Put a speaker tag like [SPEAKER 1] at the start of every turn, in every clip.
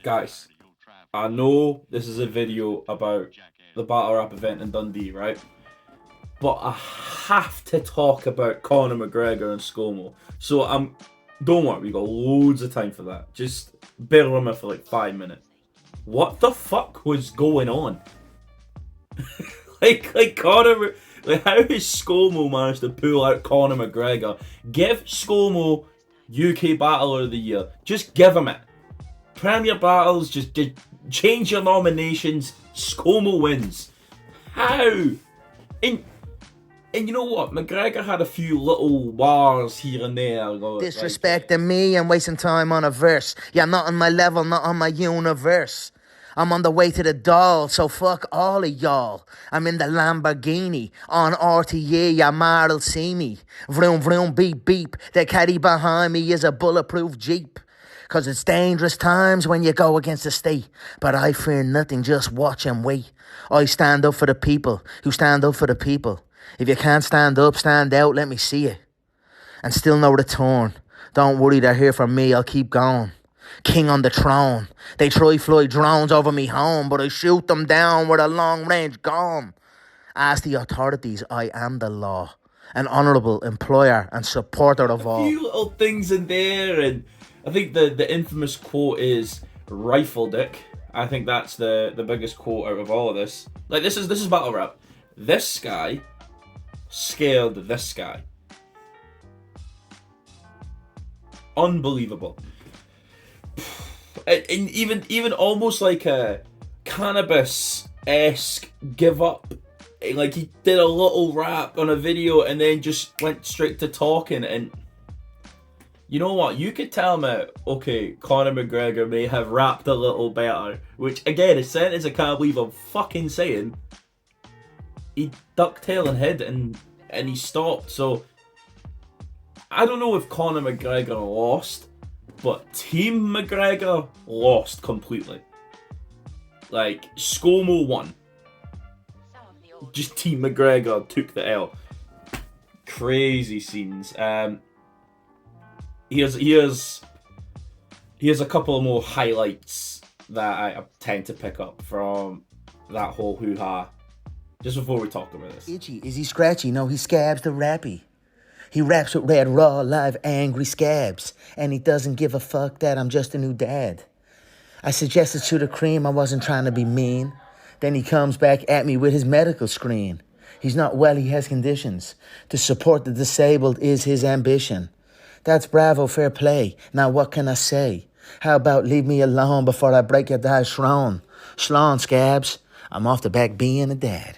[SPEAKER 1] Guys, I know this is a video about the battle rap event in Dundee, right? But I have to talk about Conor McGregor and SCOMO. So don't worry, we got loads of time for that. Just bear with me for like 5 minutes. What the fuck was going on? like Conor, like how has SCOMO managed to pull out Conor McGregor? Give SCOMO UK Battler of the Year. Just give him it. Premier Battles, just change your nominations. SCOMO wins. How? And you know what? McGregor had a few little wars here and there.
[SPEAKER 2] Disrespecting me and wasting time on a verse. You're not on my level, not on my universe. I'm on the way to the doll, so fuck all of y'all. I'm in the Lamborghini, on RTA, your Marl see me. Vroom vroom beep beep, the caddy behind me is a bulletproof Jeep. Cause it's dangerous times when you go against the state. But I fear nothing, just watch and wait. I stand up for the people who stand up for the people. If you can't stand up, stand out, let me see it. And still no return. Don't worry, they're here for me, I'll keep going. King on the throne. They try fly drones over me home, but I shoot them down with a long range gun. Ask the authorities, I am the law. An honourable employer and supporter of all.
[SPEAKER 1] A few little things in there, and I think the infamous quote is "Rifle Dick." I think that's the biggest quote out of all of this. Like this is battle rap. This guy scared this guy. Unbelievable. And even almost like a cannabis-esque give up. Like he did a little rap on a video and then just went straight to talking. And you know what? You could tell me, okay, Conor McGregor may have rapped a little better. Which again, a sentence I can't believe I'm fucking saying. He ducktailed and hid and he stopped. So I don't know if Conor McGregor lost, but Team McGregor lost completely. Like SCOMO won. Just Team McGregor took the L. Crazy scenes. Here's a couple more highlights that I tend to pick up from that whole hoo-ha. Just before we talk about this.
[SPEAKER 2] Itchy, is he scratchy? No, he scabs the rappy. He raps with red, raw, live, angry scabs. And he doesn't give a fuck that I'm just a new dad. I suggested to the cream I wasn't trying to be mean. Then he comes back at me with his medical screen. He's not well, he has conditions. To support the disabled is his ambition. That's bravo, fair play. Now what can I say? How about leave me alone before I break your dad's shrone? Shlon, scabs. I'm off the back being a dad.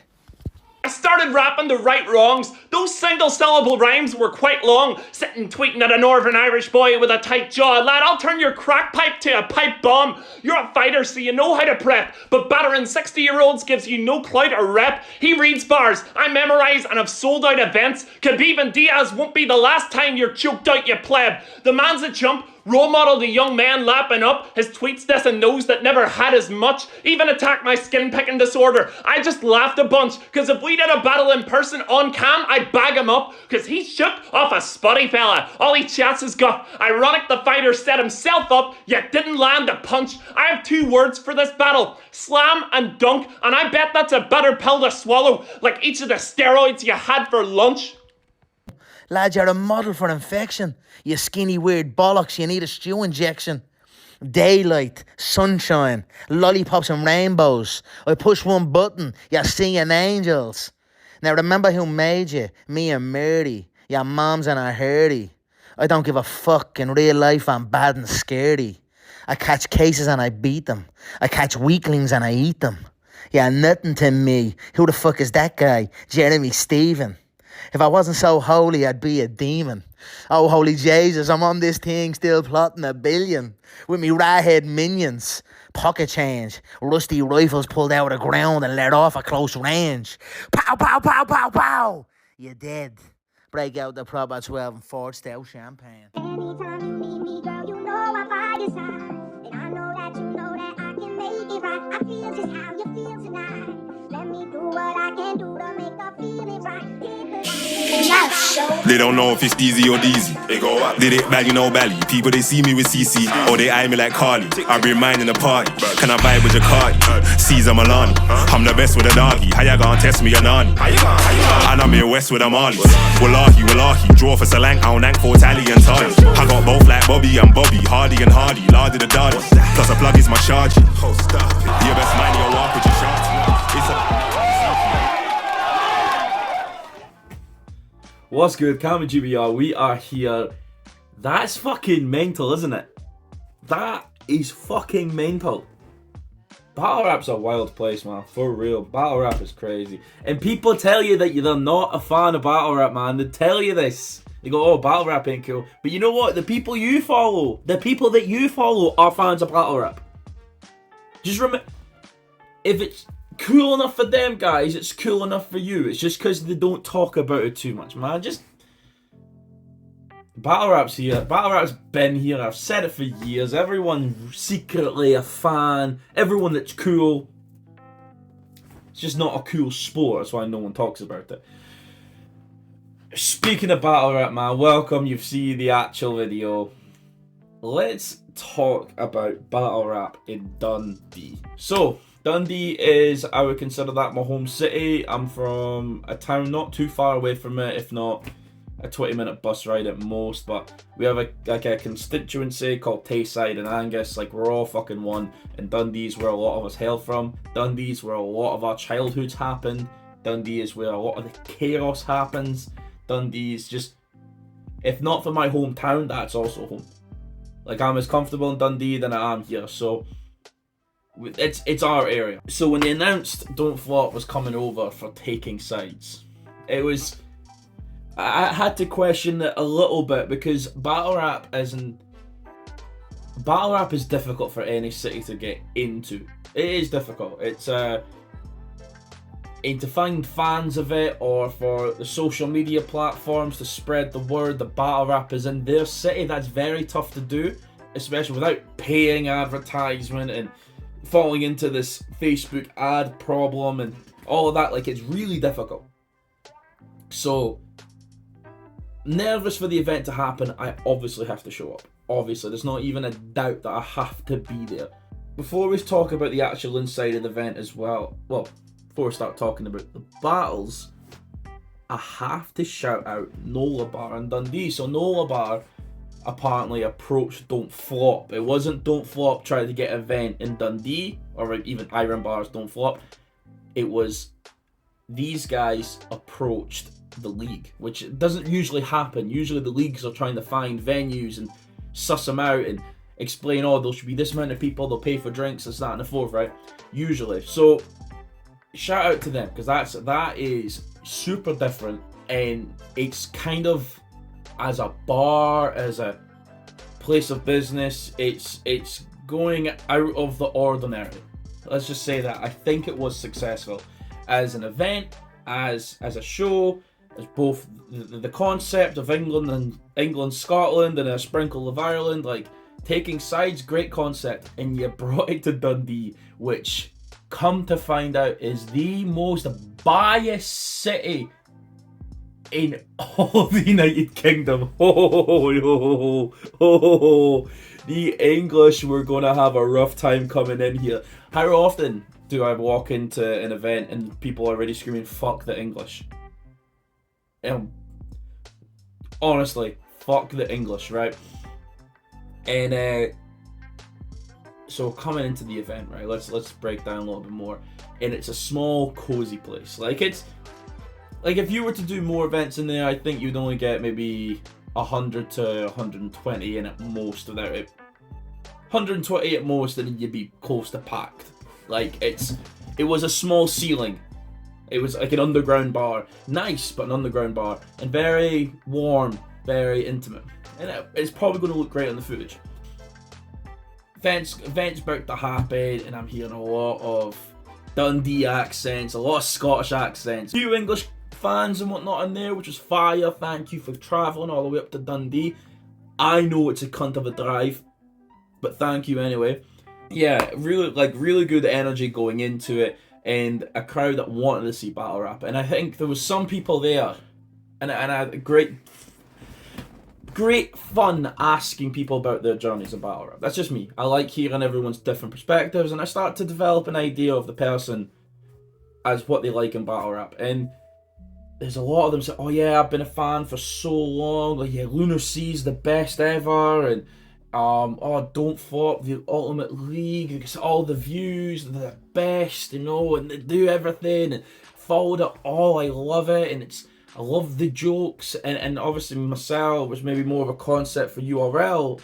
[SPEAKER 3] I started rapping the right wrongs. Those single syllable rhymes were quite long. Sitting tweeting at a Northern Irish boy with a tight jaw. Lad, I'll turn your crack pipe to a pipe bomb. You're a fighter, so you know how to prep. But battering 60-year-olds gives you no clout or rep. He reads bars, I memorise and have sold out events. Khabib and Diaz won't be the last time you're choked out, you pleb. The man's a chump. Role model the young man lapping up. His tweets dissing those that never had as much. Even attacked my skin picking disorder. I just laughed a bunch. Cause if we did a battle in person on cam, I'd bag him up. Cause he shook off a spotty fella. All he chats is guff. Ironic the fighter set himself up, yet didn't land a punch. I have 2 words for this battle. Slam and dunk. And I bet that's a better pill to swallow. Like each of the steroids you had for lunch.
[SPEAKER 2] Lad, you're a model for infection. You skinny weird bollocks, you need a stew injection. Daylight, sunshine, lollipops and rainbows. I push one button, you're seeing angels. Now remember who made you? Me and Mary. Your mom's and her hurdy. I don't give a fuck. In real life, I'm bad and scaredy. I catch cases and I beat them. I catch weaklings and I eat them. You're nothing to me. Who the fuck is that guy? Jeremy Stephen. If I wasn't so holy, I'd be a demon. Oh, holy Jesus, I'm on this thing still plotting $1 billion. With me right-head minions. Pocket change. Rusty rifles pulled out of the ground and let off at close range. Pow, pow, pow, pow, pow. You're dead. Break out the proper 12 and 4 stout champagne.
[SPEAKER 4] Anytime you need me, girl, you know I'm by your side. And I know that you know that I can make it right. I feel just how you feel tonight. Let me do what I can do to make her feel it right.
[SPEAKER 5] They don't know if it's easy or deezy. Did it bally, no bally. People, they see me with CC, or they eye me like Kaale. I bring mine in the party. Can I vibe with your Cardi? Caesar Milani. I'm the best with a doggy. How you gonna test me, a nani? And I'm here west with a Marley. Wallahi. Draw for Salang, I don't for Italian tardy. I got both like Bobby and Bobby. Hardy and Hardy. Lardy the Dardy. Plus a plug is my charge. You best mind your walk with your shorty.
[SPEAKER 1] What's good, Cammygbr? We are here. That's fucking mental, isn't it? That is fucking mental. Battle rap's a wild place, man. For real. Battle rap is crazy. And people tell you that they're not a fan of battle rap, man. They tell you this. They go, oh, battle rap ain't cool. But you know what? The people you follow, the people that you follow are fans of battle rap. Just remember, if it's cool enough for them guys, it's cool enough for you. It's just because they don't talk about it too much, man. Just battle rap's here. Battle rap's been here. I've said it for years. Everyone secretly a fan. Everyone that's cool. It's just not a cool sport. That's why no one talks about it. Speaking of battle rap, man, welcome. You've seen the actual video. Let's talk about battle rap in Dundee. So Dundee is, I would consider that my home city. I'm from a town not too far away from it, if not a 20-minute bus ride at most. But we have a constituency called Tayside and Angus. Like, we're all fucking one. And Dundee's where a lot of us hail from. Dundee's where a lot of our childhoods happen. Dundee is where a lot of the chaos happens. Dundee's just, if not for my hometown, that's also home. Like, I'm as comfortable in Dundee than I am here. So it's our area. So when they announced Don't Flop was coming over for taking sides, it was, I had to question it a little bit, because battle rap is difficult for any city to get into. It is difficult. It's and to find fans of it, or for the social media platforms to spread the word that battle rap is in their city, that's very tough to do, especially without paying advertisement and falling into this Facebook ad problem and all of that. Like, it's really difficult. So nervous for the event to happen. I obviously have to show up. Obviously, there's not even a doubt that I have to be there. Before we talk about the actual inside of the event as well, before we start talking about the battles, I have to shout out Nola Bar in Dundee. So Nola Bar apparently approached Don't Flop. It wasn't Don't Flop trying to get an event in Dundee, or even Iron Bar's Don't Flop. It was these guys approached the league, which doesn't usually happen. Usually the leagues are trying to find venues and suss them out and explain, oh, there should be this amount of people, they'll pay for drinks, this, that, and the fourth, right? Usually. So shout out to them, because that is super different, and it's kind of, as a bar, as a place of business, it's going out of the ordinary. Let's just say that. I think it was successful as an event, as a show, as both the concept of England, Scotland, and a sprinkle of Ireland. Like, taking sides, great concept, and you brought it to Dundee, which, come to find out, is the most biased city in all the United Kingdom. The English were gonna have a rough time coming in here. How often do I walk into an event and people are already screaming, fuck the English? Honestly, fuck the English, right? And so coming into the event, right, let's break down a little bit more. And it's a small, cozy place. Like, it's like, if you were to do more events in there, I think you'd only get maybe 100 to 120 in at most without it. 120 at most, and you'd be close to packed. Like, it was a small ceiling. It was like an underground bar. Nice, but an underground bar. And very warm, very intimate. And it's probably going to look great on the footage. Events about to happen, and I'm hearing a lot of Dundee accents, a lot of Scottish accents. A few English fans and whatnot in there, which was fire. Thank you for travelling all the way up to Dundee. I know it's a cunt of a drive, but thank you anyway. Yeah, really good energy going into it, and a crowd that wanted to see battle rap. And I think there was some people there, and I had great fun asking people about their journeys in battle rap. That's just me. I like hearing everyone's different perspectives, and I start to develop an idea of the person as what they like in battle rap. And there's a lot of them say, oh yeah, I've been a fan for so long, like yeah, Lunar C's the best ever, and oh, Don't Flop, the Ultimate League, it's all the views, they're the best, you know, and they do everything, and followed it all, I love it, and I love the jokes, and obviously myself, which maybe more of a concept for URL,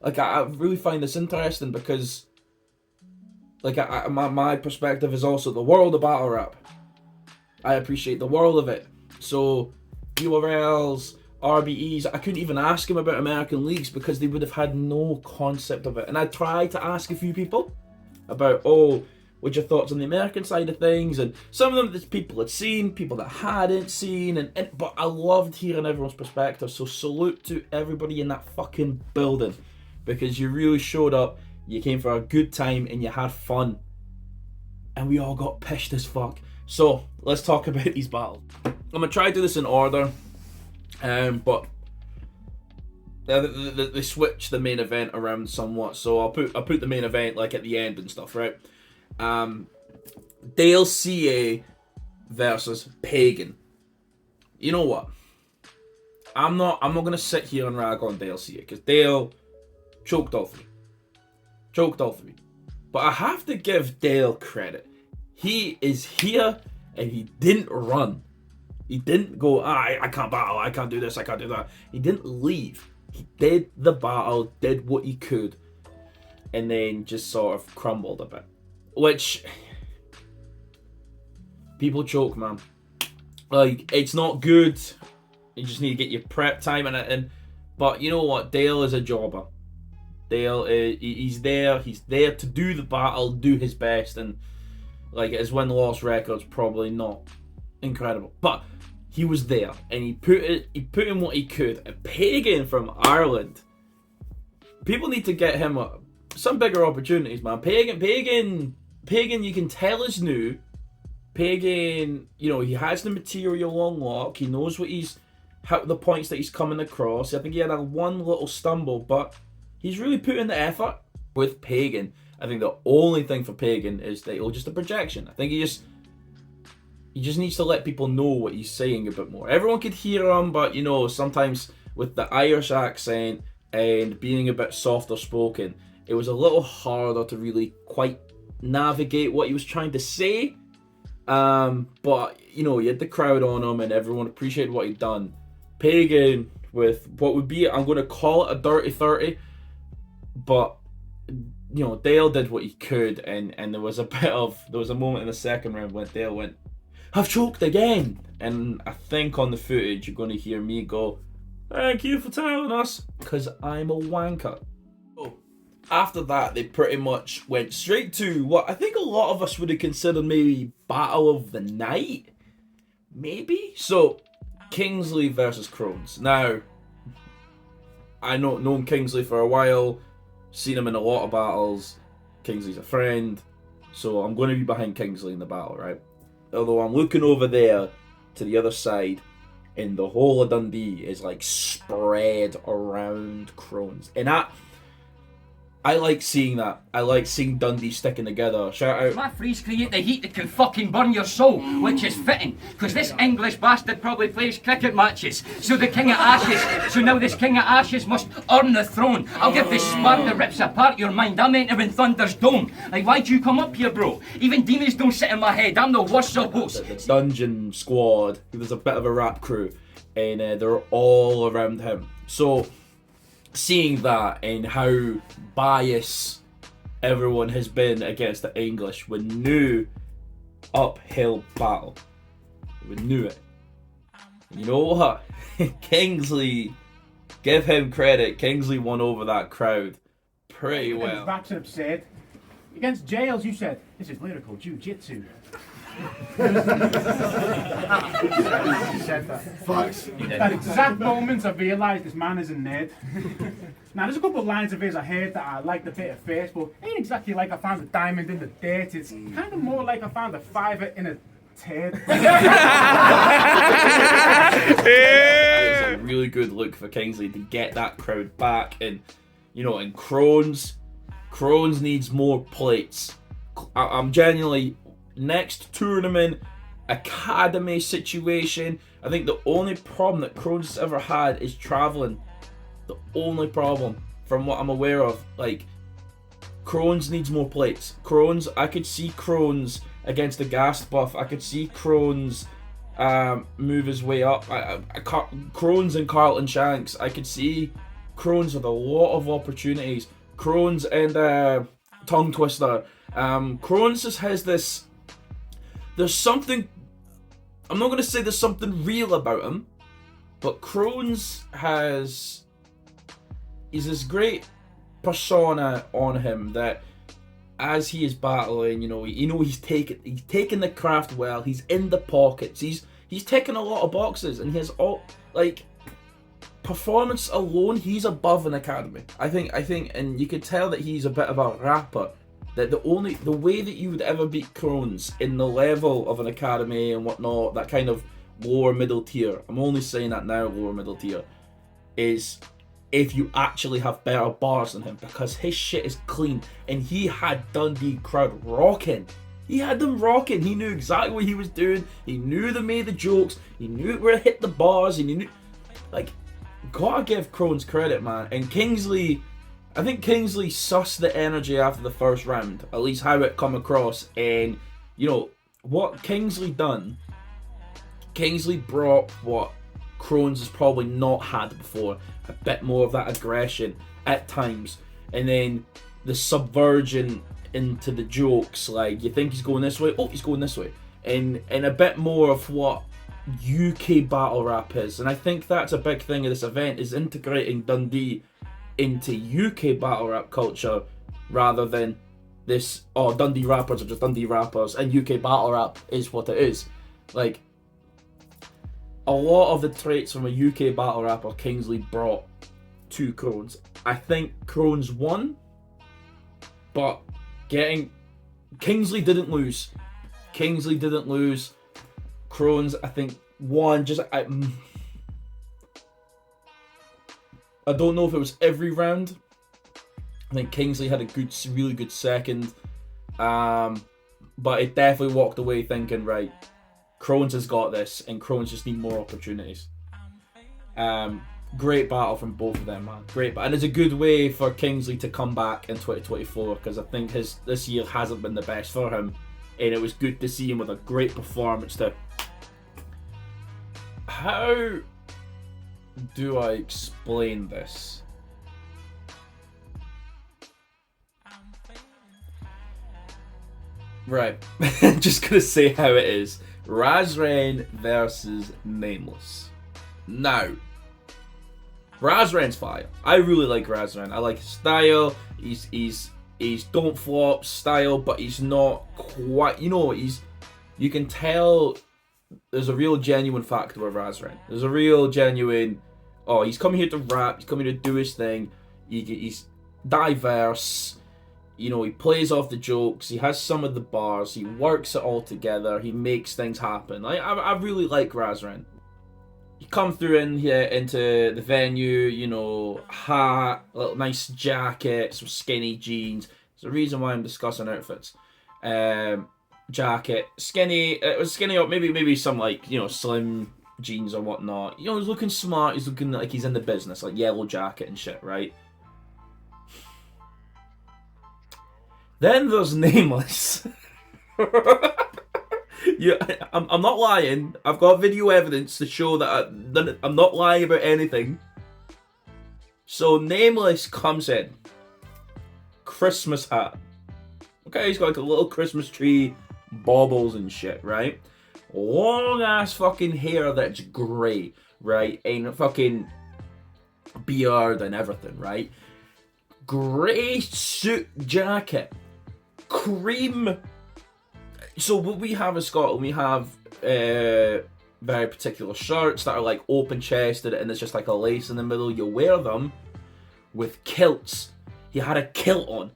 [SPEAKER 1] like I really find this interesting because like my perspective is also the world of battle rap. I appreciate the world of it. So URLs, RBEs, I couldn't even ask him about American leagues because they would have had no concept of it. And I tried to ask a few people about, oh, what's your thoughts on the American side of things? And some of them that people had seen, people that hadn't seen, but I loved hearing everyone's perspective. So salute to everybody in that fucking building, because you really showed up, you came for a good time, and you had fun. And we all got pissed as fuck. So let's talk about these battles. I'm gonna try to do this in order, but they switch the main event around somewhat. So I'll put the main event like at the end and stuff, right? Dale CA versus Pagan. You know what? I'm not gonna sit here and rag on Dale CA because Dale choked all three. But I have to give Dale credit. He is here and he didn't run. He didn't go, I can't battle, I can't do this, I can't do that. He didn't leave. He did the battle, did what he could, and then just sort of crumbled a bit. Which, people choke, man. Like, it's not good. You just need to get your prep time but you know what? Dale is a jobber. Dale, he's there to do the battle, do his best, and like his win-loss record's probably not incredible, but he was there and he put in what he could. And Pagan from Ireland, people need to get him some bigger opportunities, man. Pagan, you can tell is new. Pagan, you know, he has the material on lock. He knows the points that he's coming across. I think he had one little stumble, but he's really put in the effort with Pagan. I think the only thing for Pagan is that just a projection. I think he just needs to let people know what he's saying a bit more. Everyone could hear him, but you know, sometimes with the Irish accent and being a bit softer spoken, it was a little harder to really quite navigate what he was trying to say. But you know, he had the crowd on him and everyone appreciated what he'd done. Pagan with what would be, I'm going to call it a dirty 30, but you know, Dale did what he could, and there was a moment in the second round when Dale went, I've choked again, and I think on the footage you're going to hear me go, thank you for telling us, because I'm a wanker. So after that, they pretty much went straight to what I think a lot of us would have considered maybe battle of the night, maybe. So KINGSLEE versus KROHNZ. Now, I known KINGSLEE for a while. Seen him in a lot of battles. KINGSLEE's a friend, so I'm going to be behind KINGSLEE in the battle, right? Although I'm looking over there to the other side, and the whole of Dundee is like spread around KROHNZ, and I like seeing that. I like seeing Dundee sticking together. Shout out.
[SPEAKER 6] My freeze create the heat that can fucking burn your soul, which is fitting, because this English bastard probably plays cricket matches. So the King of Ashes, so now this King of Ashes must earn the throne. I'll give this spark that rips apart your mind. I'm entering Thunder's dome. Like, why'd you come up here, bro? Even demons don't sit in my head. I'm the worst supposed.
[SPEAKER 1] The Dungeon Squad, there's a bit of a rap crew, and they're all around him. So seeing that and how biased everyone has been against the English, we knew uphill battle. We knew it. And you know what? KINGSLEE, give him credit. KINGSLEE won over that crowd pretty well.
[SPEAKER 7] Backs and upset. Against Jails, you said this is lyrical jiu-jitsu.
[SPEAKER 6] Fucks.
[SPEAKER 7] At exact moments I realised this man isn't Ned. Now there's a couple of lines of his I heard that I liked a bit at first, but ain't exactly like I found a diamond in the dirt. It's kind of more like I found a fiver in a turd.
[SPEAKER 1] It's a really good look for Kingsley to get that crowd back, and you know, and KROHNZ needs more plates. I'm genuinely, next tournament, academy situation, I think the only problem that KROHNZ has ever had is traveling. The only problem, from what I'm aware of. Like, KROHNZ needs more plates. KROHNZ, I could see KROHNZ against the gas buff. I could see KROHNZ move his way up. KROHNZ and Carlton Shanks, I could see KROHNZ with a lot of opportunities. KROHNZ and Tongue Twister. KROHNZ just has this, there's something, I'm not going to say there's something real about him, but KROHNZ has, he's this great persona on him that as he is battling, he's taking the craft well, he's in the pockets, he's taking a lot of boxes, and he has all, like, performance alone, he's above an academy. I think, and you could tell that he's a bit of a rapper. That the way that you would ever beat KROHNZ in the level of an academy and whatnot, that kind of lower middle tier, I'm only saying that now, lower middle tier, is if you actually have better bars than him, because his shit is clean, and he had Dundee crowd rocking. He had them rocking. He knew exactly what he was doing. He knew they made the jokes. He knew where to hit the bars, and he knew, like, gotta give KROHNZ credit, man. And Kingsley, I think Kingsley sussed the energy after the first round, at least how it come across, and what Kingsley done, Kingsley brought what KROHNZ has probably not had before, a bit more of that aggression at times, and then the subversion into the jokes, like, you think he's going this way, oh, he's going this way, and a bit more of what UK battle rap is. And I think that's a big thing of this event, is integrating Dundee into UK battle rap culture rather than this, oh, Dundee rappers are just Dundee rappers and UK battle rap is what it is. Like, a lot of the traits from a UK battle rapper Kingsley brought to KROHNZ. I think KROHNZ won, but Kingsley didn't lose. KROHNZ, I think, won. I don't know if it was every round. I think Kingsley had a really good second, but it definitely walked away thinking, right, KROHNZ has got this, and KROHNZ just need more opportunities. Great battle from both of them, man. Great, and it's a good way for Kingsley to come back in 2024, because I think this year hasn't been the best for him, and it was good to see him with a great performance too. How do I explain this? Right, just gonna say how it is. Razren versus Nameless. Now, Razren's fire. I really like Razren. I like his style. He's don't flop style, but he's not quite. You can tell there's a real genuine factor with Razren. There's a real genuine, oh, he's coming here to rap, he's coming here to do his thing, he's diverse, he plays off the jokes, he has some of the bars, he works it all together, he makes things happen. I really like Razren. You come through in here into the venue, hat, a little nice jacket, some skinny jeans. There's a reason why I'm discussing outfits. Jacket, skinny, it was skinny up, maybe some slim jeans or whatnot. He's looking smart, he's looking like he's in the business, like yellow jacket and shit, right? Then there's Nameless. Yeah, I'm not lying. I've got video evidence to show that I'm not lying about anything. So Nameless comes in, Christmas hat. Okay, he's got like a little Christmas tree, baubles and shit, right? Long ass fucking hair that's grey, right? And fucking beard and everything, right? Grey suit jacket, cream. So what we have in Scotland, we have very particular shirts that are like open chested and there's just like a lace in the middle. You wear them with kilts. He had a kilt on.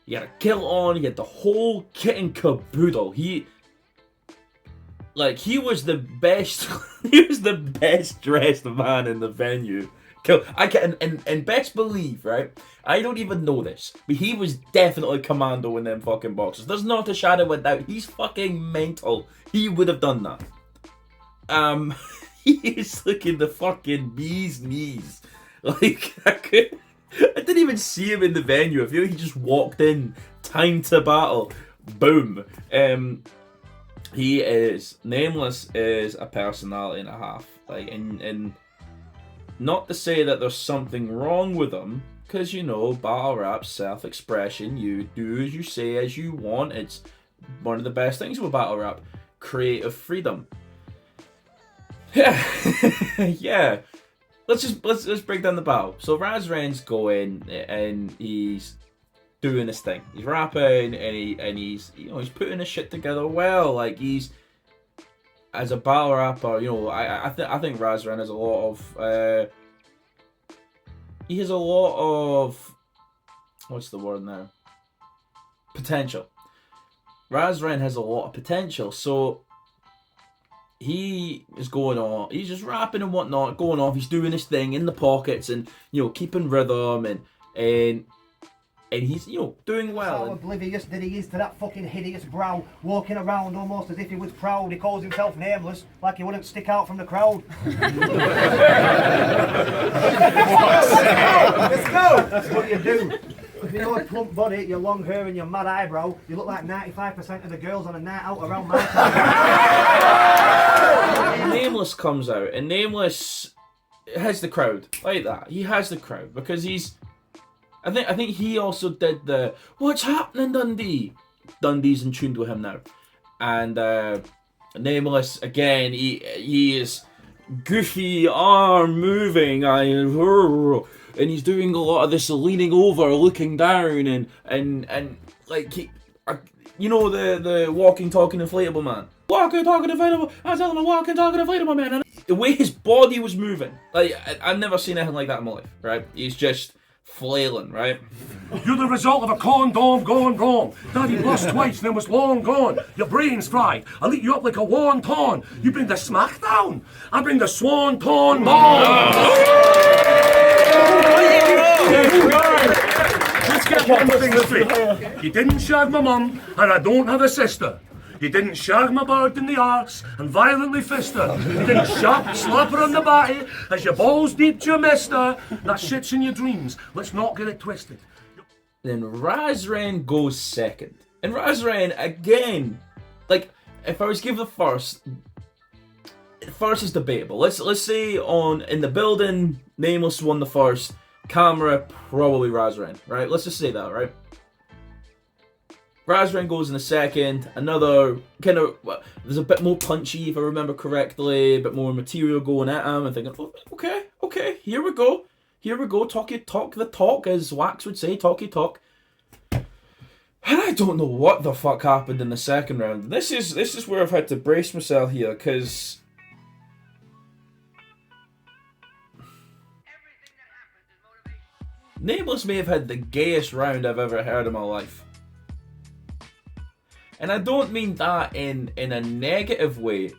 [SPEAKER 1] He had the whole kit and caboodle. Like, he was the best. He was the best dressed man in the venue. I can and best believe, right? I don't even know this, but he was definitely commando in them fucking boxes. There's not a shadow of doubt. He's fucking mental. He would have done that. He is looking the fucking bee's knees. Like, I didn't even see him in the venue. I feel like he just walked in, time to battle, boom. He is Nameless is a personality and a half. Like, and not to say that there's something wrong with him, because, you know, battle rap, self-expression, you do as you say as you want. It's one of the best things with battle rap. Creative freedom. Yeah. Yeah. Let's break down the battle. So Raz Ren's going and he's doing his thing. He's rapping and he's you know, he's putting his shit together well. Like, he's, as a battle rapper, you know, I think Raz Ren has a lot of he has a lot of, what's the word now? Potential. Raz Ren has a lot of potential, so he is going on. He's just rapping and whatnot, going off. He's doing his thing in the pockets and, you know, keeping rhythm and he's, you know, doing well.
[SPEAKER 8] How oblivious that he is to that fucking hideous brow, walking around almost as if he was proud. He calls himself nameless, like he wouldn't stick out from the crowd. Let's go! That's what you do. With your plump body, your long hair and your mad eyebrow, you look like 95% of the girls on a night out around my time.
[SPEAKER 1] Nameless comes out, and Nameless has the crowd like that. He has the crowd because he's. I think he also did the "What's happening, Dundee?" Dundee's in tune with him now, and Nameless again. He is goofy arm moving, and he's doing a lot of this leaning over, looking down, and like you know the walking, talking inflatable man. Walking, talking inflatable. I tell him a walking, talking inflatable man. And the way his body was moving, like I've never seen anything like that in my life. Right? He's just flailing, right?
[SPEAKER 9] You're the result of a condom gone wrong. Daddy lost twice, then was long gone. Your brain's fried. I'll eat you up like a wonton. You bring the smackdown. I bring the swanton bomb. Let's get one thing straight. You didn't shag my mum, and I don't have a sister. You didn't shag my bird in the arse and violently fist her. You didn't slap her on the body as your balls deep to your mister. That shit's in your dreams. Let's not get it twisted.
[SPEAKER 1] Then Raz Ren goes second. And Raz Ren, again, like, if I was to give the first is debatable. Let's say in the building, Nameless won the first, camera, probably Raz Ren, right? Let's just say that, right? Raz Ren goes in the second, another kind of, there's a bit more punchy if I remember correctly, a bit more material going at him, and thinking, oh, okay, here we go, talk the talk, as Wax would say, talky talk. And I don't know what the fuck happened in the second round. This is where I've had to brace myself here, because Nameless may have had the gayest round I've ever heard in my life. And I don't mean that in a negative way,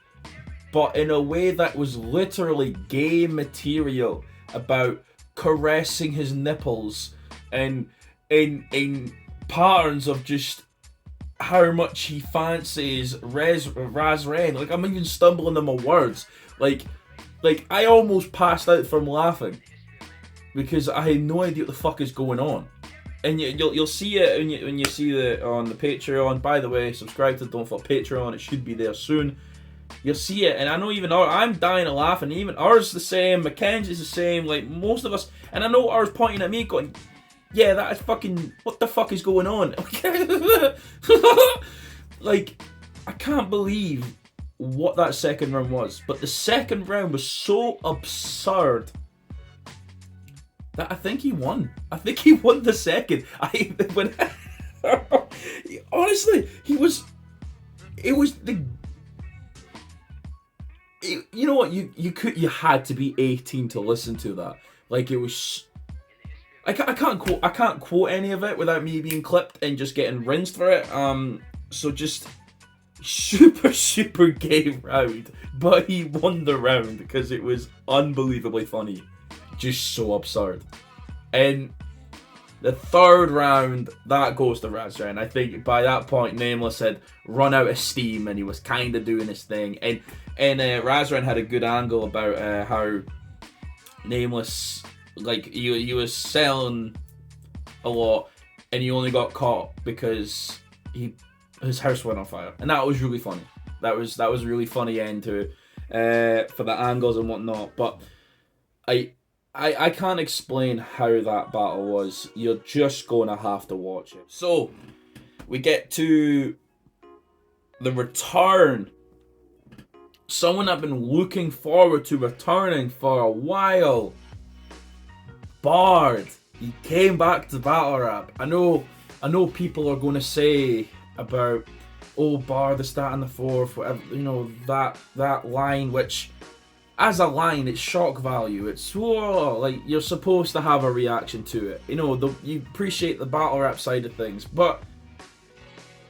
[SPEAKER 1] but in a way that was literally gay material about caressing his nipples and in patterns of just how much he fancies Raz Ren. Like, I'm even stumbling on my words. Like I almost passed out from laughing because I had no idea what the fuck is going on. And you'll see it when you see it on the Patreon. By the way, subscribe to Don't Fuck Patreon. It should be there soon. You'll see it, and I know even I'm dying to laugh, and even ours is the same. Mackenzie's the same. Like most of us, and I know ours pointing at me, going, "Yeah, that is fucking. What the fuck is going on?" Like, I can't believe what that second round was. But the second round was so absurd that I think he won. I think he won the second. Honestly, it was the. You know what? You had to be 18 to listen to that. Like, it was. I can't quote any of it without me being clipped and just getting rinsed for it. So just super gay round, but he won the round because it was unbelievably funny. Just so absurd. And the third round, that goes to Razran. I think by that point, Nameless had run out of steam and he was kind of doing his thing. And Razran had a good angle about how Nameless, like, he was selling a lot and he only got caught because his house went on fire. And that was really funny. That was a really funny end to it for the angles and whatnot. But I can't explain how that battle was. You're just going to have to watch it. So, we get to the return. Someone I've been looking forward to returning for a while. Bard. He came back to battle rap. I know people are going to say about, oh, Bard, the start in the fourth, whatever, you know, that line, which... As a line, it's shock value. It's whoa, like you're supposed to have a reaction to it. You know, you appreciate the battle rap side of things, but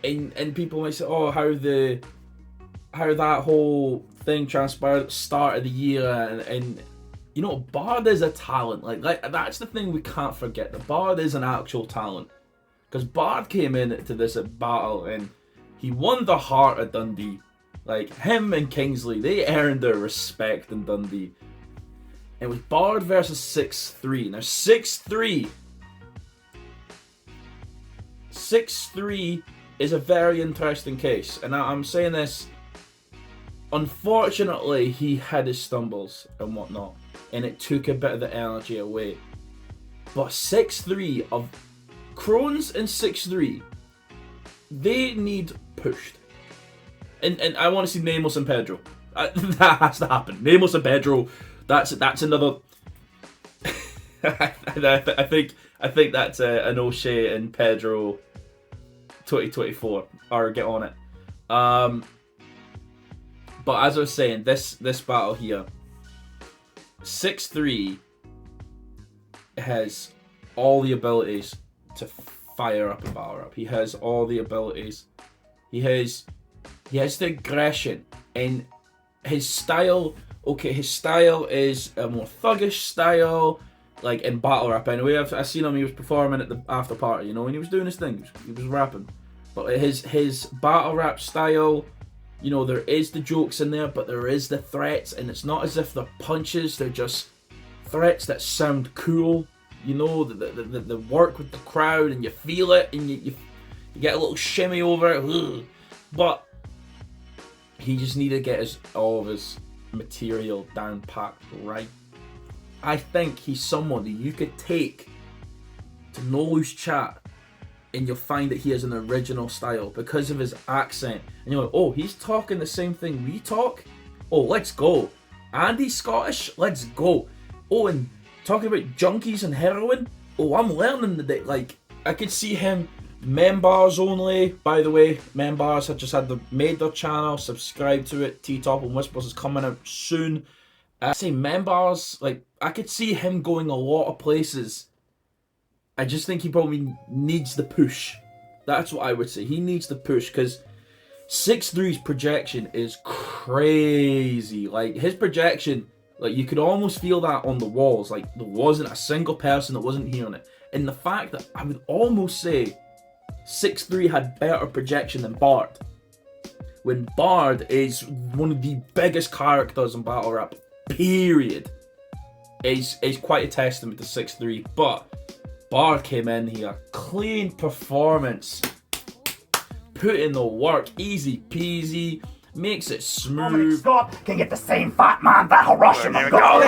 [SPEAKER 1] and people might say, oh, how that whole thing transpired at the start of the year, and you know, Bard is a talent. Like that's the thing we can't forget. The Bard is an actual talent, because Bard came into this battle and he won the heart of Dundee. Like, him and KINGSLEE, they earned their respect in Dundee. It was Bard versus 6'3". Now, 6'3". 6'3" is a very interesting case. And I'm saying this, unfortunately, he had his stumbles and whatnot. And it took a bit of the energy away. But 6'3", of KROHNZ and 6'3", they need pushed. And I want to see Nameless and Pedro. That has to happen. Nameless and Pedro. That's another. I think that's an O'Shea and Pedro 2024. Or get on it. But as I was saying, this battle here, 6'3" has all the abilities to fire up a battle rap. He has all the abilities. He has the aggression, and his style, okay, his style is a more thuggish style, like in battle rap anyway. I've seen him, he was performing at the after party, you know, and he was doing his thing, he was rapping. But his battle rap style, you know, there is the jokes in there, but there is the threats, and it's not as if they're punches, they're just threats that sound cool, you know, the work with the crowd, and you feel it, and you get a little shimmy over it. Ugh. But he just needed to get all of his material down packed right. I think he's someone that you could take to No Loose Chat and you'll find that he has an original style because of his accent. And you're like, oh, he's talking the same thing we talk? Oh, let's go. Andy's Scottish? Let's go. Oh, and talking about junkies and heroin? Oh, I'm learning today. Like, I could see him. Members only, by the way. Members have just made their channel. Subscribe to it. T-Top and Whispers is coming out soon. I say members, like, I could see him going a lot of places. I just think he probably needs the push. That's what I would say. He needs the push because 6'3's projection is crazy. Like, his projection, like, you could almost feel that on the walls. Like, there wasn't a single person that wasn't hearing it. And the fact that I would almost say 6'3 had better projection than Bard, when Bard is one of the biggest characters in battle rap, period, is quite a testament to 6'3. But Bard came in here, clean performance, put in the work, easy peasy, makes it smooth.
[SPEAKER 10] Scott can get the same fat man that Hiroshima got.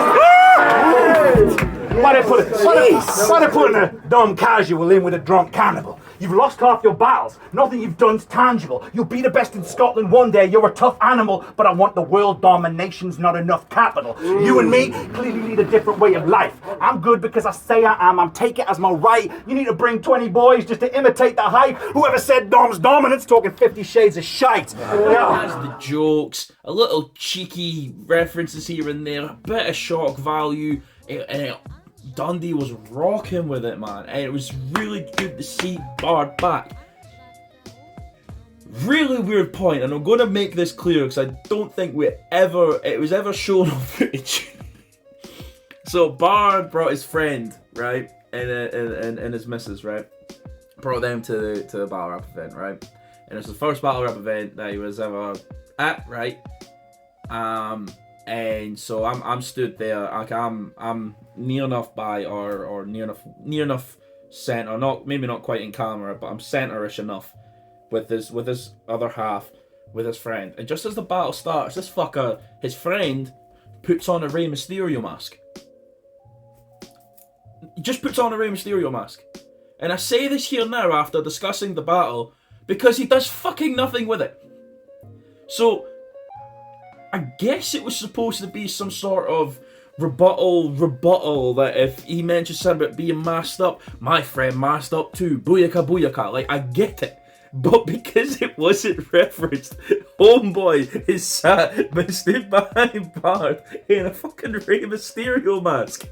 [SPEAKER 10] Why they putting a dumb casual in with a drunk cannibal? You've lost half your battles. Nothing you've done's tangible. You'll be the best in Scotland one day. You're a tough animal, but I want the world domination's not enough capital. You and me clearly lead a different way of life. I'm good because I say I am. I'm taking it as my right. You need to bring 20 boys just to imitate the hype. Whoever said Dom's dominance talking 50 shades of shite.
[SPEAKER 1] That's the jokes, a little cheeky references here and there, a bit of shock value, and Dundee was rocking with it, man, and it was really good to see Bard back. Really weird point, and I'm going to make this clear because I don't think it was ever shown on footage. So Bard brought his friend, right, and his missus, right, brought them to the battle rap event, right, and it's the first battle rap event that he was ever at, right, and so I'm stood there, like I'm near enough by or near enough center, maybe not quite in camera, but I'm center-ish enough with his other half, with his friend, and just as the battle starts, this fucker, his friend, puts on a Rey Mysterio mask. He just puts on a Rey Mysterio mask. And I say this here now after discussing the battle because he does fucking nothing with it. So, I guess it was supposed to be some sort of rebuttal that if he mentions something about being masked up, my friend masked up too. Booyaka booyaka. Like, I get it. But because it wasn't referenced, homeboy is sat but stood behind Bard in a fucking Rey Mysterio mask.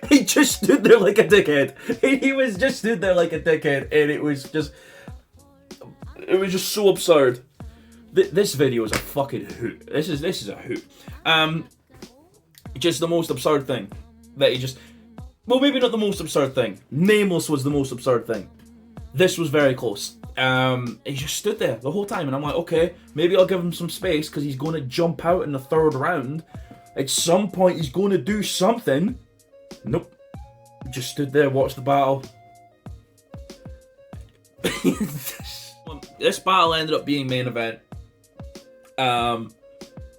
[SPEAKER 1] He just stood there like a dickhead. He was just stood there like a dickhead, and it was just so absurd. This video is a fucking hoot. This is a hoot. Just the most absurd thing that he just. Well, maybe not the most absurd thing. Nameless was the most absurd thing. This was very close. He just stood there the whole time, and I'm like, okay, maybe I'll give him some space because he's going to jump out in the third round. At some point, he's going to do something. Nope. Just stood there, watched the battle. This battle ended up being main event.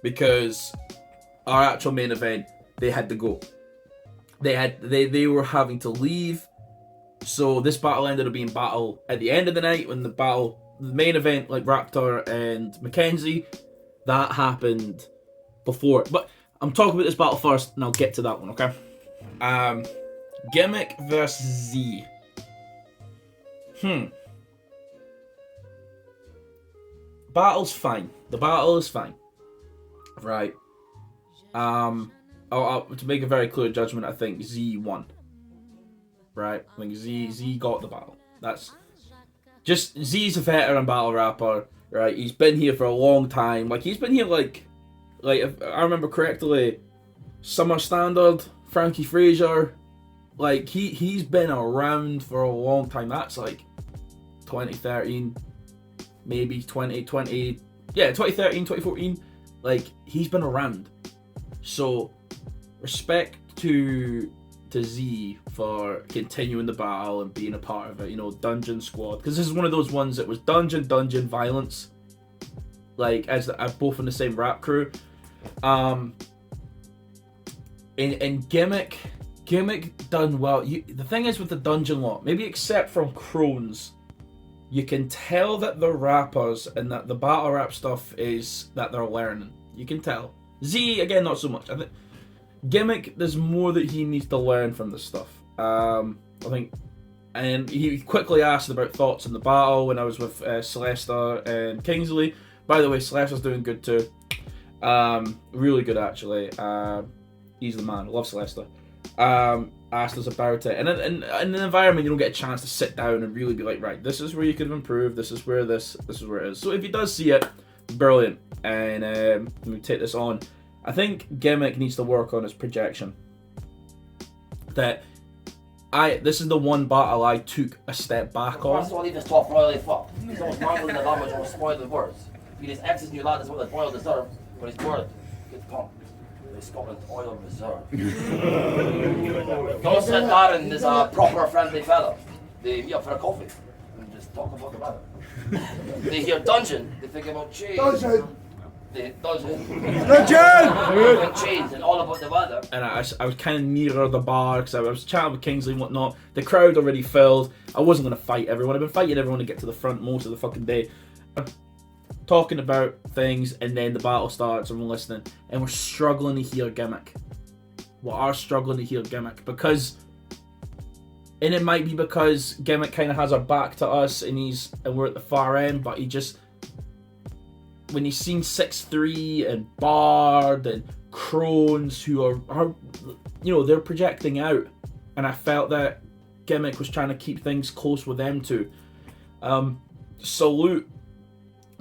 [SPEAKER 1] Because our actual main event, they had to go. They were having to leave. So this battle ended up being battle at the end of the night when the main event, like Rapthor and MACKENZIE, that happened before. But I'm talking about this battle first, and I'll get to that one, okay? Gimmick versus Z. Battle's fine. The battle is fine. Right. To make a very clear judgment, I think Z won. Right? I think Z got the battle. That's just Z's a veteran battle rapper, right? He's been here for a long time. Like he's been here like if I remember correctly, Summer Standard, Frankie Frazier, like he's been around for a long time. That's like 2013, maybe 2020, yeah, 2013, 2014. Like he's been around. So respect to Z for continuing the battle and being a part of it, you know, Dungeon Squad, because this is one of those ones that was dungeon violence, like as both in the same rap crew. In Gimmick done well. The thing is with the dungeon lot, maybe except from KROHNZ, you can tell that they're rappers and that the battle rap stuff is that they're learning. You can tell. Z again, not so much. I think Gimmick, there's more that he needs to learn from this stuff. I think, and he quickly asked about thoughts on the battle when I was with Celesta and KINGSLEE. By the way, Celesta's doing good too. Really good actually. He's the man. I love Celesta. Asked us about it, and in an environment you don't get a chance to sit down and really be like, right, this is where you could have improved. This is where it is. So if he does see it, brilliant. And let me take this on. I think Gimmick needs to work on his projection. This is the one battle I took a step back on.
[SPEAKER 11] First of all, leave this top royally fucked. He's almost marbling the language or spoiled the words. He just X's new lad is what the royal deserve, but his word gets pumped. The Scotland Oil Reserve. Don't sit there and is a proper friendly fella. They meet up for a coffee and just talk about the weather. They hear dungeon, they think about cheese. Dungeon! Dungeon! Cheese and all about the weather.
[SPEAKER 1] And I was kind of nearer the bar because I was chatting with KINGSLEE and whatnot. The crowd already filled. I wasn't going to fight everyone. I've been fighting everyone to get to the front most of the fucking day. Talking about things, and then the battle starts and we're listening, and we're struggling to hear Gimmick. We are struggling to hear Gimmick because, and it might be because Gimmick kind of has our back to us, and we're at the far end. But he just, when he's seen 6'3" and Bard and KROHNZ, who are you know, they're projecting out, and I felt that Gimmick was trying to keep things close with them too. Salute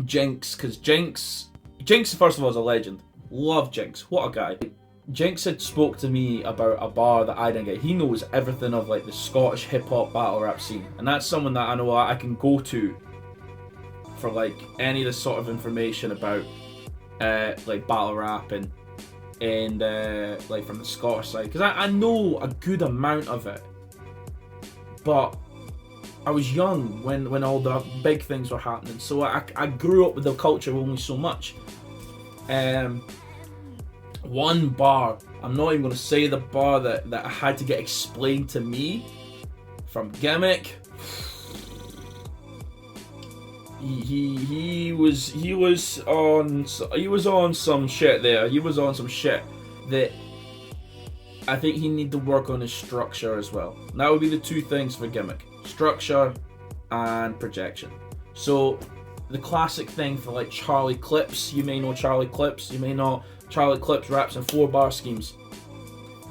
[SPEAKER 1] Jinx, because Jinx first of all is a legend. Love Jinx, what a guy. Jinx had spoke to me about a bar that I didn't get. He knows everything of like the Scottish hip hop battle rap scene, and that's someone that I know I can go to for like any of the sort of information about like battle rap and like from the Scottish side, because I know a good amount of it, but I was young when all the big things were happening, so I grew up with the culture only so much. One bar, I'm not even going to say the bar that I had to get explained to me from Gimmick. He was on some shit there. He was on some shit that I think he need to work on his structure as well. And that would be the two things for Gimmick: structure and projection. So the classic thing for like Charlie Clips, you may know Charlie Clips, you may not. Charlie Clips raps in 4-bar schemes,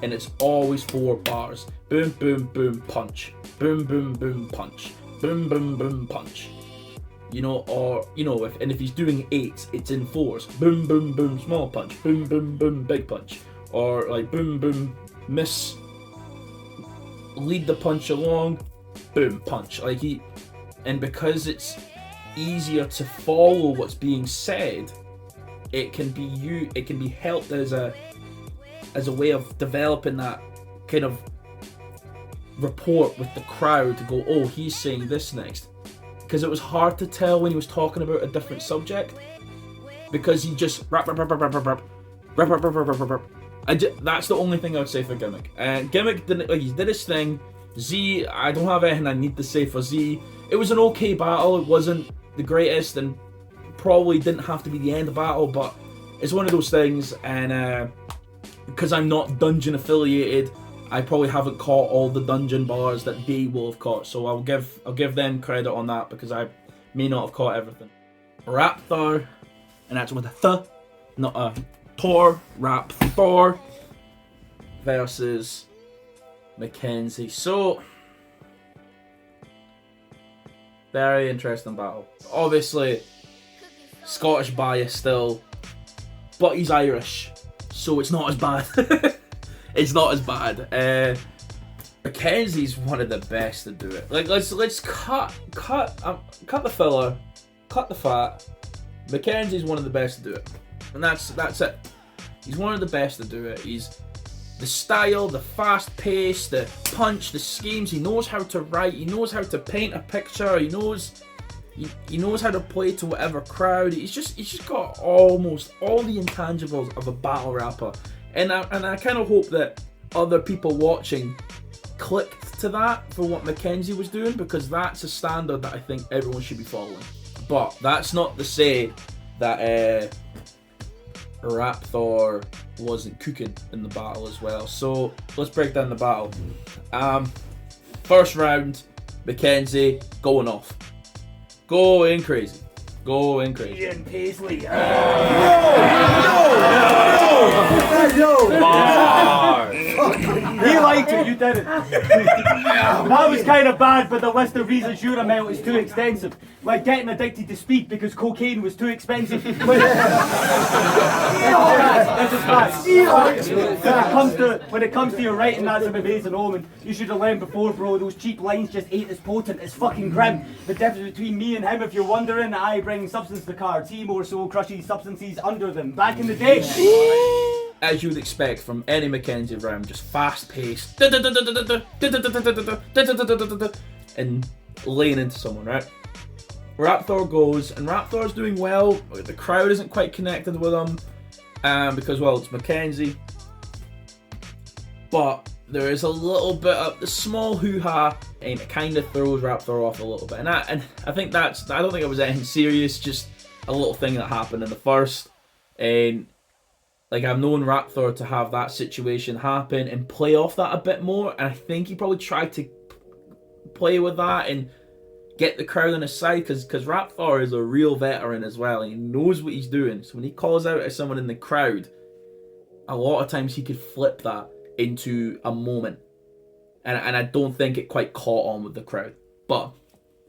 [SPEAKER 1] and it's always 4 bars. Boom, boom, boom, punch. Boom, boom, boom, punch. Boom, boom, boom, punch. You know, or you know, if he's doing 8s, it's in 4s. Boom, boom, boom, small punch. Boom, boom, boom, big punch. Or like boom, boom, miss. Lead the punch along. Boom, punch. Like and because it's easier to follow what's being said, it can be helped as a way of developing that kind of rapport with the crowd to go, oh, he's saying this next, because it was hard to tell when he was talking about a different subject, because he just rap. That's the only thing I would say for Gimmick. Gimmick didn't, like, he did his thing. Z, I don't have anything I need to say for Z. It was an okay battle. It wasn't the greatest, and probably didn't have to be the end of battle, but it's one of those things, and because I'm not dungeon affiliated, I probably haven't caught all the dungeon bars that they will have caught, so I'll give them credit on that, because I may not have caught everything. Rapthor, and that's with a th, not a tor. Rapthor versus Mackenzie. So very interesting battle. Obviously Scottish bias still, but he's Irish, so it's not as bad. It's not as bad. Mackenzie's one of the best to do it. Like let's cut the filler, cut the fat. Mackenzie's one of the best to do it, and that's it. He's one of the best to do it. He's the style, the fast pace, the punch, the schemes. He knows how to write. He knows how to paint a picture. He knows how to play to whatever crowd. He's just got almost all the intangibles of a battle rapper, and I kind of hope that other people watching clicked to that for what Mackenzie was doing, because that's a standard that I think everyone should be following. But that's not to say that Rapthor wasn't cooking in the battle as well. So let's break down the battle. First round, Mackenzie going off. Going crazy.
[SPEAKER 10] Ian Paisley.
[SPEAKER 8] He liked it, you didn't. That was kind of bad, but the list of reasons you're amount is too extensive. Like getting addicted to speed because cocaine was too expensive. This is facts. When it comes to your writing, that's an amazing omen. You should have learned before, bro. Those cheap lines just ain't as potent. It's fucking grim. The difference between me and him, if you're wondering, I bring substance to cards. He more so crushes substances under them. Back in the day.
[SPEAKER 1] As you would expect from any Mackenzie rhyme, just fast paced and laying into someone, right? Rapthor goes, and Rapthor's doing well. The crowd isn't quite connected with him, because, well, it's Mackenzie. But there is a little bit of the small hoo-ha, and it kind of throws Rapthor off a little bit. And I think I don't think it was anything serious, just a little thing that happened in the first. And like, I've known Rapthor to have that situation happen and play off that a bit more, and I think he probably tried to play with that and get the crowd on his side, because Rapthor is a real veteran as well, and he knows what he's doing. So when he calls out at someone in the crowd, a lot of times he could flip that into a moment, and I don't think it quite caught on with the crowd. But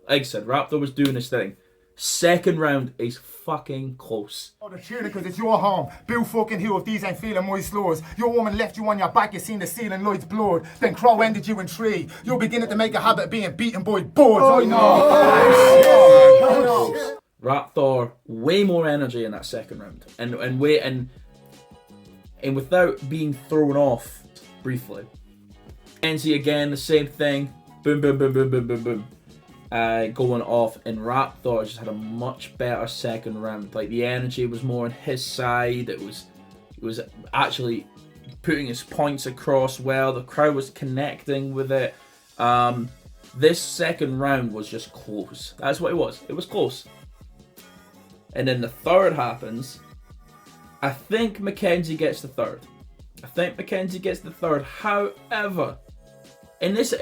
[SPEAKER 1] like I said, Rapthor was doing his thing. Second round is fucking close.
[SPEAKER 12] Oh, they're cheering because it's your home. Bill fucking Hill, if these ain't feeling my slows. Your woman left you on your back, you seen the ceiling lights blurred. Then Crow ended you in 3. You're beginning to make a habit of being beaten by boards. I know.
[SPEAKER 1] Rapthor, way more energy in that second round. And without being thrown off briefly. MCGREGOR again, the same thing. Boom, boom, boom, boom, boom, boom, boom. Going off, and Rapthor just had a much better second round. Like, the energy was more on his side. It was actually putting his points across well. The crowd was connecting with it. This second round was just close. That's what it was. It was close. And then the third happens. I think MACKENZIE gets the third. However, in this,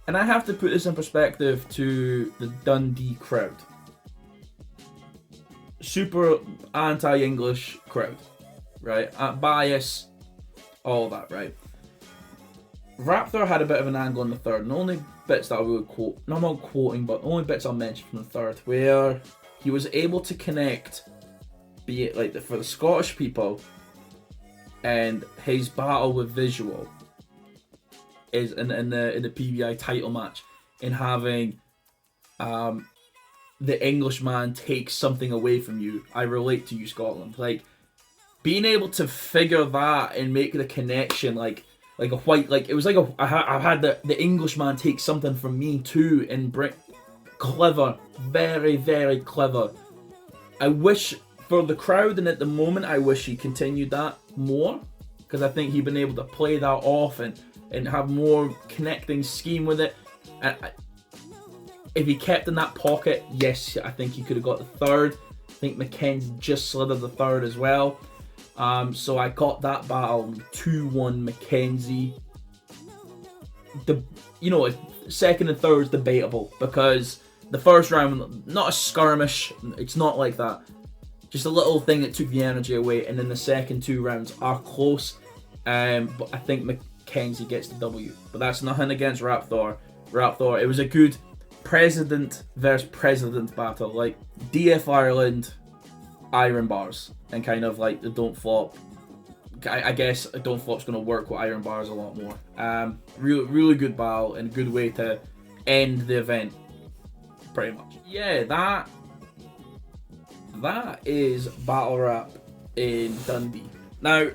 [SPEAKER 1] and I have to put this in perspective to the Dundee crowd. Super anti-English crowd, right? Bias, all that, right? Rapthor had a bit of an angle in the third, and the only bits that I would quote, no, I'm not quoting, but the only bits I'll mention from the third, where he was able to connect, be it like for the Scottish people, and his battle with Visual is in the PBI title match, in having the Englishman take something away from you. I relate to you, Scotland. Like, being able to figure that and make the connection, like a white, like it was like I've had the Englishman take something from me too, and bring clever, very, very clever. I wish for the crowd, and at the moment I wish he continued that more, because I think he'd been able to play that off and have more connecting scheme with it. If he kept in that pocket, yes, I think he could have got the third. I think MACKENZIE just slithered the third as well. So I got that battle 2-1 MACKENZIE. Second and third is debatable, because the first round, not a skirmish, it's not like that. Just a little thing that took the energy away, and then the second 2 rounds are close. But I think MACKENZIE gets the W. But that's nothing against Rapthor. It was a good president versus president battle, like DF Ireland, Iron Bars, and kind of like the Don't Flop. I guess a Don't Flop's going to work with Iron Bars a lot more. Really good battle, and a good way to end the event, pretty much. Yeah, that is Battle Rap in Dundee. Now,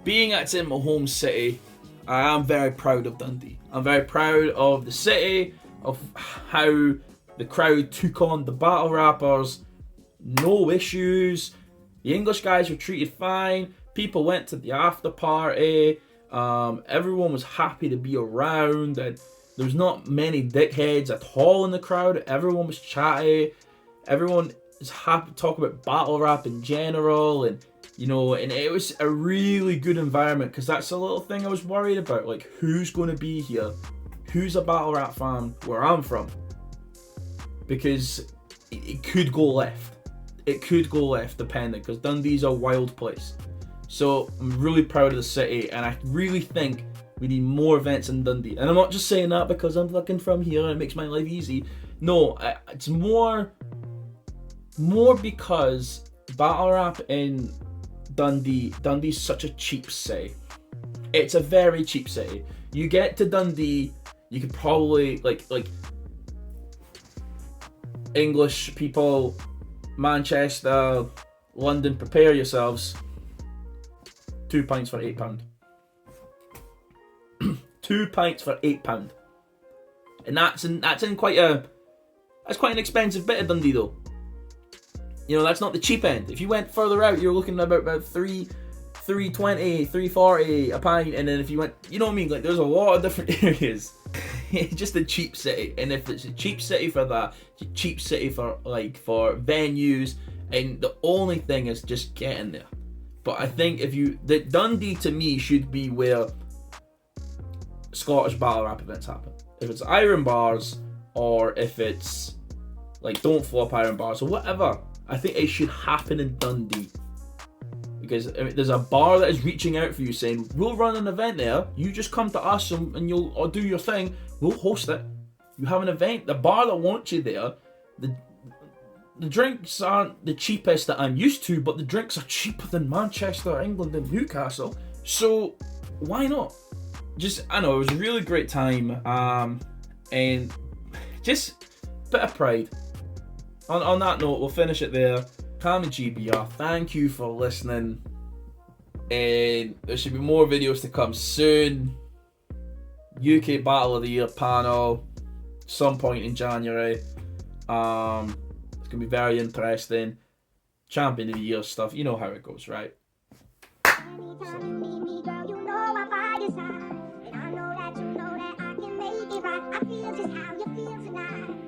[SPEAKER 1] being it's in my home city, I am very proud of Dundee. I'm very proud of the city, of how the crowd took on the battle rappers. No issues. The English guys were treated fine. People went to the after party. Everyone was happy to be around, and there was not many dickheads at all in the crowd. Everyone was chatty. Everyone is happy to talk about battle rap in general, and and it was a really good environment, because that's a little thing I was worried about. Like, who's going to be here? Who's a battle rap fan where I'm from? Because it could go left. It could go left, depending, because Dundee's a wild place. So I'm really proud of the city, and I really think we need more events in Dundee. And I'm not just saying that because I'm looking from here and it makes my life easy. No, it's more because battle rap in Dundee's such a cheap city. It's a very cheap city. You get to Dundee, you could probably like English people, Manchester, London, prepare yourselves. 2 pints for £8. 2 pints for £8, and that's in quite an expensive bit of Dundee though. That's not the cheap end. If you went further out, you're looking at about $3.20, $3.40 a pint, and then if you went, you know what I mean? Like, there's a lot of different areas. It's just a cheap city, and if it's a cheap city for that, it's a cheap city for venues, and the only thing is just getting there. But I think the Dundee to me should be where Scottish battle rap events happen. If it's Iron Bars, or if it's like Don't Flop Iron Bars, or whatever, I think it should happen in Dundee. Because there's a bar that is reaching out for you saying, we'll run an event there, you just come to us and you'll do your thing, we'll host it. You have an event, the bar that wants you there. The drinks aren't the cheapest that I'm used to, but the drinks are cheaper than Manchester, England, and Newcastle. So why not? I know it was a really great time, and just a bit of pride. On that note, we'll finish it there. Cammygbr, thank you for listening, and there should be more videos to come soon. UK Battle of the Year panel, some point in January. It's gonna be very interesting. Champion of the Year stuff, you know how it goes, right?
[SPEAKER 4] Anytime you need me, girl, you know I'm by your side. And I know that you know that I can make it right. I feel just how you feel tonight.